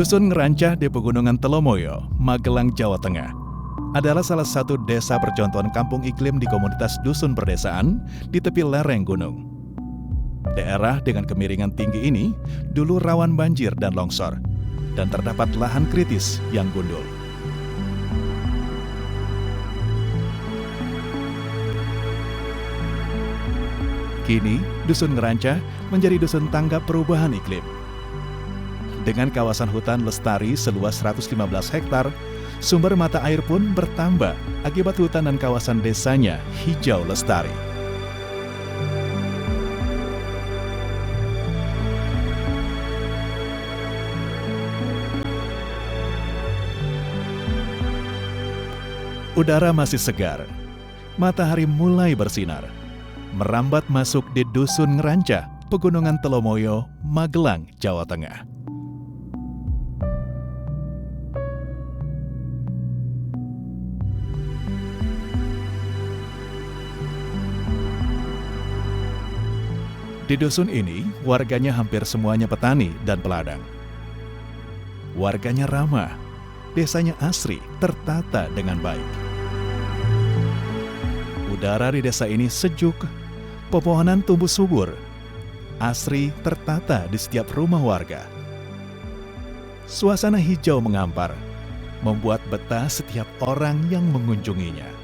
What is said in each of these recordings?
Dusun Ngerancah di Pegunungan Telomoyo, Magelang, Jawa Tengah, adalah salah satu desa percontohan kampung iklim di komunitas dusun perdesaan di tepi lereng gunung. Daerah dengan kemiringan tinggi ini dulu rawan banjir dan longsor, dan terdapat lahan kritis yang gundul. Kini, Dusun Ngerancah menjadi dusun tanggap perubahan iklim. Dengan kawasan hutan lestari seluas 115 hektar, sumber mata air pun bertambah akibat hutan dan kawasan desanya hijau lestari. Udara masih segar, matahari mulai bersinar, merambat masuk di Dusun Ngerancah, Pegunungan Telomoyo, Magelang, Jawa Tengah. Di dusun ini, warganya hampir semuanya petani dan peladang. Warganya ramah, desanya asri, tertata dengan baik. Udara di desa ini sejuk, pepohonan tumbuh subur, asri tertata di setiap rumah warga. Suasana hijau mengampar, membuat betah setiap orang yang mengunjunginya.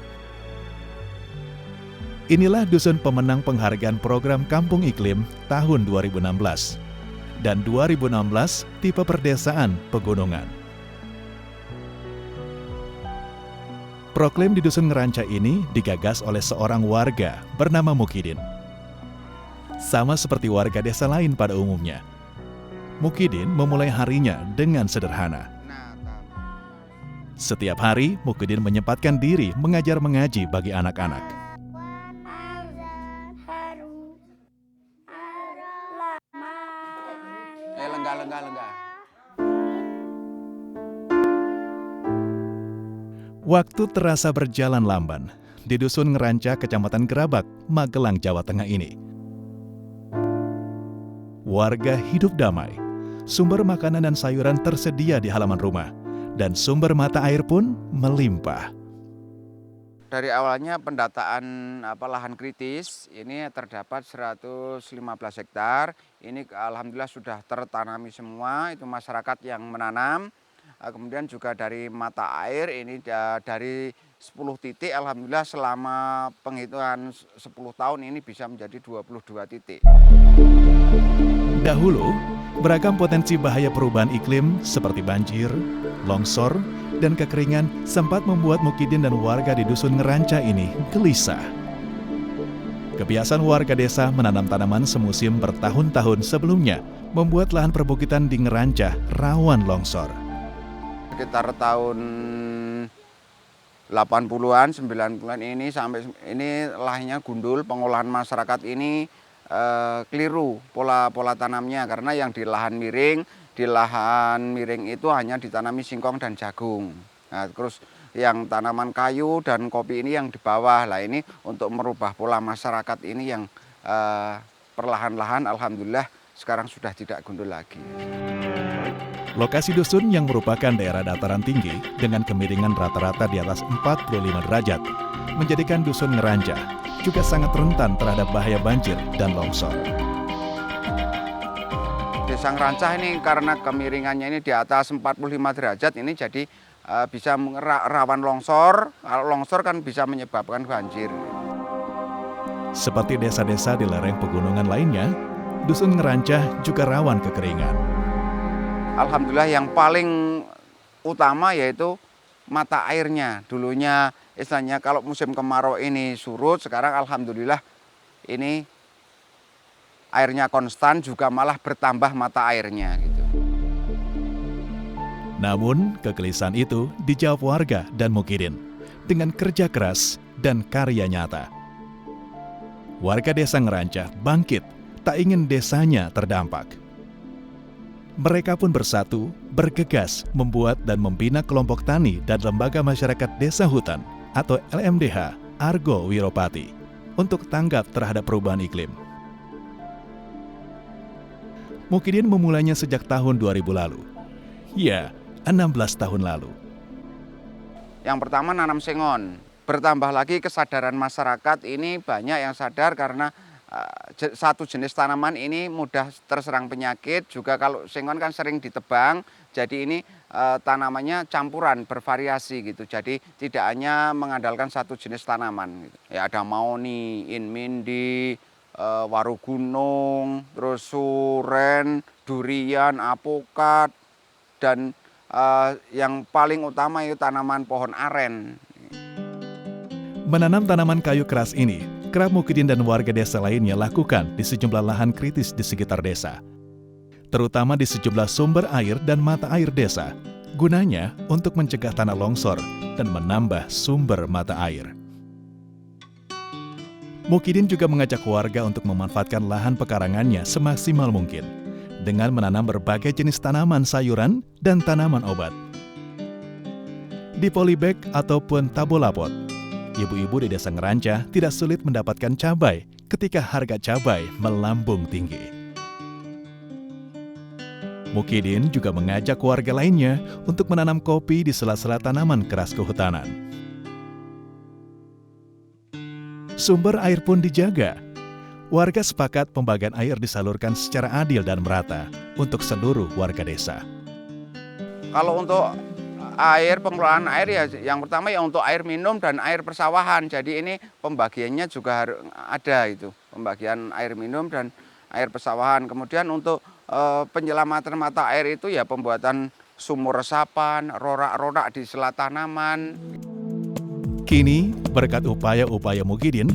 Inilah dusun pemenang penghargaan program Kampung Iklim tahun 2016 dan 2016 tipe perdesaan pegunungan. Proklim di Dusun Ngerancah ini digagas oleh seorang warga bernama Mukidin. Sama seperti warga desa lain pada umumnya, Mukidin memulai harinya dengan sederhana. Setiap hari, Mukidin menyempatkan diri mengajar mengaji bagi anak-anak. Lenggah. Waktu terasa berjalan lamban di Dusun Ngerancah, Kecamatan Gerabak, Magelang, Jawa Tengah ini. Warga hidup damai, sumber makanan dan sayuran tersedia di halaman rumah, dan sumber mata air pun melimpah. Dari awalnya pendataan lahan kritis, ini terdapat 115 hektar. Ini alhamdulillah sudah tertanami semua, itu masyarakat yang menanam. Kemudian juga dari mata air, ini dari 10 titik, alhamdulillah selama penghitungan 10 tahun ini bisa menjadi 22 titik. Dahulu, beragam potensi bahaya perubahan iklim seperti banjir, longsor, dan kekeringan sempat membuat Mukidin dan warga di Dusun Ngerancah ini gelisah. Kebiasaan warga desa menanam tanaman semusim bertahun-tahun sebelumnya membuat lahan perbukitan di Ngerancah rawan longsor. Sekitar tahun 80-an, 90-an ini sampai ini lahannya gundul, pengolahan masyarakat ini keliru pola tanamnya karena yang di lahan miring itu hanya ditanami singkong dan jagung. Nah, terus yang tanaman kayu dan kopi ini yang di bawah. Lah ini untuk merubah pola masyarakat ini yang perlahan-lahan alhamdulillah sekarang sudah tidak gundul lagi. Lokasi dusun yang merupakan daerah dataran tinggi dengan kemiringan rata-rata di atas 45 derajat menjadikan Dusun Ngerancah juga sangat rentan terhadap bahaya banjir dan longsor. Desa Ngerancah ini karena kemiringannya ini di atas 45 derajat ini jadi bisa rawan longsor. Kalau longsor kan bisa menyebabkan banjir. Seperti desa-desa di lereng pegunungan lainnya, Dusun Ngerancah juga rawan kekeringan. Alhamdulillah yang paling utama yaitu mata airnya. Dulunya istilahnya kalau musim kemarau ini surut, sekarang alhamdulillah ini airnya konstan, juga malah bertambah mata airnya gitu. Namun, kegelisahan itu dijawab warga dan Mukidin dengan kerja keras dan karya nyata. Warga desa Ngerancah bangkit, tak ingin desanya terdampak. Mereka pun bersatu, bergegas membuat dan membina kelompok tani dan lembaga masyarakat desa hutan atau LMDH Argo Wiropati untuk tanggap terhadap perubahan iklim. Mukidin memulainya sejak tahun 2000 lalu. Ya, 16 tahun lalu. Yang pertama nanam sengon. Bertambah lagi kesadaran masyarakat ini banyak yang sadar karena satu jenis tanaman ini mudah terserang penyakit. Juga kalau sengon kan sering ditebang, jadi ini tanamannya campuran, bervariasi gitu. Jadi tidak hanya mengandalkan satu jenis tanaman. Gitu. Ya ada maoni, inmindi, warugunung, terus suren, durian, apokat, dan yang paling utama itu tanaman pohon aren. Menanam tanaman kayu keras ini, kerap Mukidin dan warga desa lainnya lakukan di sejumlah lahan kritis di sekitar desa. Terutama di sejumlah sumber air dan mata air desa, gunanya untuk mencegah tanah longsor dan menambah sumber mata air. Mukidin juga mengajak warga untuk memanfaatkan lahan pekarangannya semaksimal mungkin, dengan menanam berbagai jenis tanaman sayuran dan tanaman obat. Di polybag ataupun tabolapot, ibu-ibu di desa Ngerancah tidak sulit mendapatkan cabai ketika harga cabai melambung tinggi. Mukidin juga mengajak warga lainnya untuk menanam kopi di sela-sela tanaman keras kehutanan. Sumber air pun dijaga. Warga sepakat pembagian air disalurkan secara adil dan merata untuk seluruh warga desa. Kalau untuk air, pengelolaan air ya yang pertama ya untuk air minum dan air persawahan. Jadi ini pembagiannya juga harus ada itu, pembagian air minum dan air persawahan. Kemudian untuk penyelamatan mata air itu ya pembuatan sumur resapan, rorak-rorak di sela tanaman. Kini, berkat upaya-upaya Mukidin,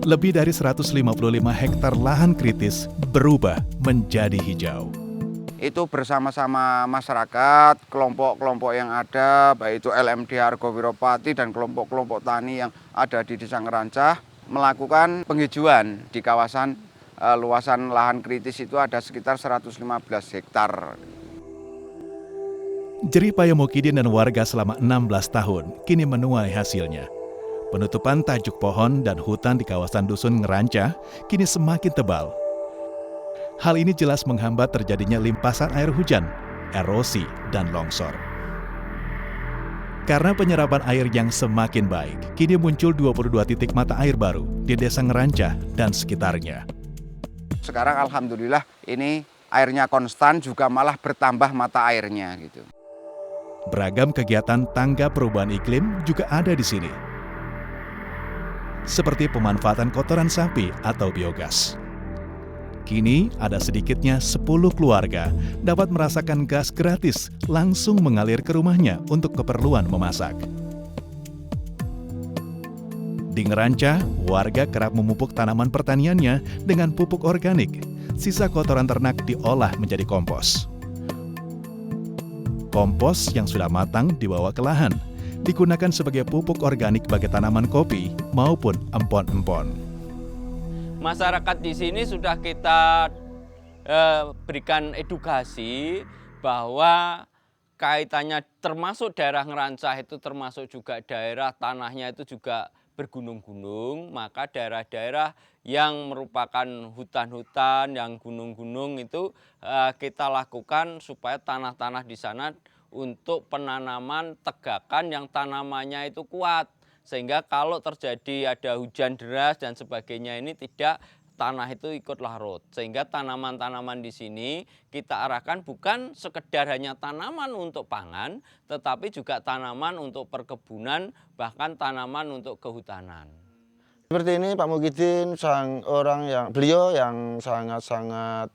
lebih dari 155 hektar lahan kritis berubah menjadi hijau. Itu bersama-sama masyarakat, kelompok-kelompok yang ada, baik itu LMD Argo Wiropati dan kelompok-kelompok tani yang ada di Desa Ngerancah, melakukan penghijauan di kawasan luasan lahan kritis itu ada sekitar 115 hektar. Jerih payah Mukidin dan warga selama 16 tahun kini menuai hasilnya. Penutupan tajuk pohon dan hutan di kawasan Dusun Ngerancah kini semakin tebal. Hal ini jelas menghambat terjadinya limpasan air hujan, erosi, dan longsor. Karena penyerapan air yang semakin baik, kini muncul 22 titik mata air baru di Desa Ngerancah dan sekitarnya. Sekarang alhamdulillah ini airnya konstan, juga malah bertambah mata airnya gitu. Beragam kegiatan tangga perubahan iklim juga ada di sini. Seperti pemanfaatan kotoran sapi atau biogas. Kini ada sedikitnya 10 keluarga dapat merasakan gas gratis langsung mengalir ke rumahnya untuk keperluan memasak. Di Ngerancah, warga kerap memupuk tanaman pertaniannya dengan pupuk organik. Sisa kotoran ternak diolah menjadi kompos. Kompos yang sudah matang dibawa ke lahan, digunakan sebagai pupuk organik bagi tanaman kopi maupun empon-empon. Masyarakat di sini sudah kita berikan edukasi bahwa kaitannya termasuk daerah Ngerancah itu termasuk juga daerah tanahnya itu juga bergunung-gunung, maka daerah-daerah yang merupakan hutan-hutan, yang gunung-gunung itu kita lakukan supaya tanah-tanah di sana untuk penanaman tegakan yang tanamannya itu kuat. Sehingga kalau terjadi ada hujan deras dan sebagainya ini tidak, tanah itu ikut larut. Sehingga tanaman-tanaman di sini kita arahkan bukan sekedar hanya tanaman untuk pangan, tetapi juga tanaman untuk perkebunan, bahkan tanaman untuk kehutanan. Seperti ini Pak Mukidin beliau yang sangat-sangat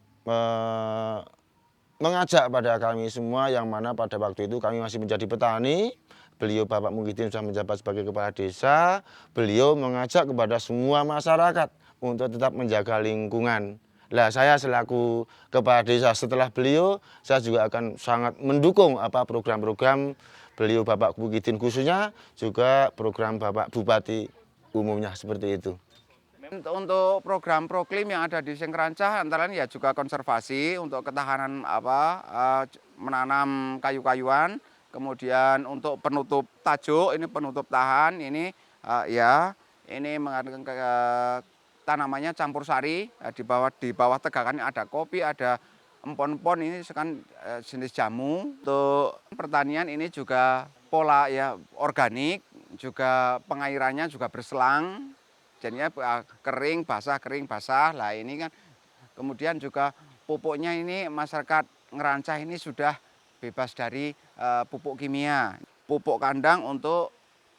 mengajak pada kami semua, yang mana pada waktu itu kami masih menjadi petani. Beliau Bapak Mukidin sudah menjabat sebagai kepala desa. Beliau mengajak kepada semua masyarakat untuk tetap menjaga lingkungan. Nah, saya selaku kepala desa setelah beliau, saya juga akan sangat mendukung program-program beliau Bapak Mukidin, khususnya juga program Bapak Bupati umumnya seperti itu. Untuk program proklim yang ada di Ngerancah antara lain ya juga konservasi untuk ketahanan menanam kayu-kayuan. Kemudian untuk penutup tajuk, ini penutup tahan, ini ini mengandung tanamannya campur sari. Di bawah tegakannya ada kopi, ada empon-empon ini kan jenis jamu. Untuk pertanian ini juga pola ya organik, juga pengairannya juga berselang. Jadinya kering basah. Lah ini kan kemudian juga pupuknya ini masyarakat Ngerancah ini sudah bebas dari pupuk kimia. Pupuk kandang untuk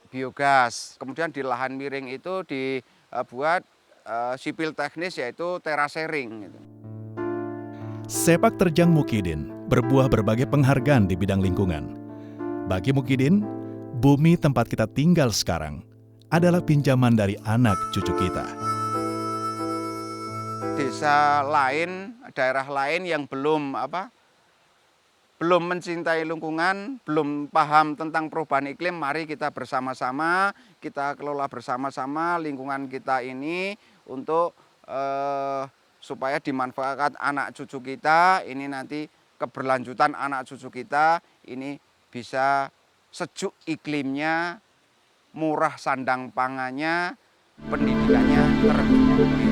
biogas. Kemudian di lahan miring itu dibuat sipil teknis yaitu terasering gitu. Sepak terjang Mukidin berbuah berbagai penghargaan di bidang lingkungan. Bagi Mukidin, bumi tempat kita tinggal sekarang adalah pinjaman dari anak cucu kita. Desa lain, daerah lain yang belum mencintai lingkungan, belum paham tentang perubahan iklim, mari kita bersama-sama, kita kelola bersama-sama lingkungan kita ini untuk supaya dimanfaatkan anak cucu kita, ini nanti keberlanjutan anak cucu kita, ini bisa sejuk iklimnya, murah sandang pangannya, pendidikannya tercukupi.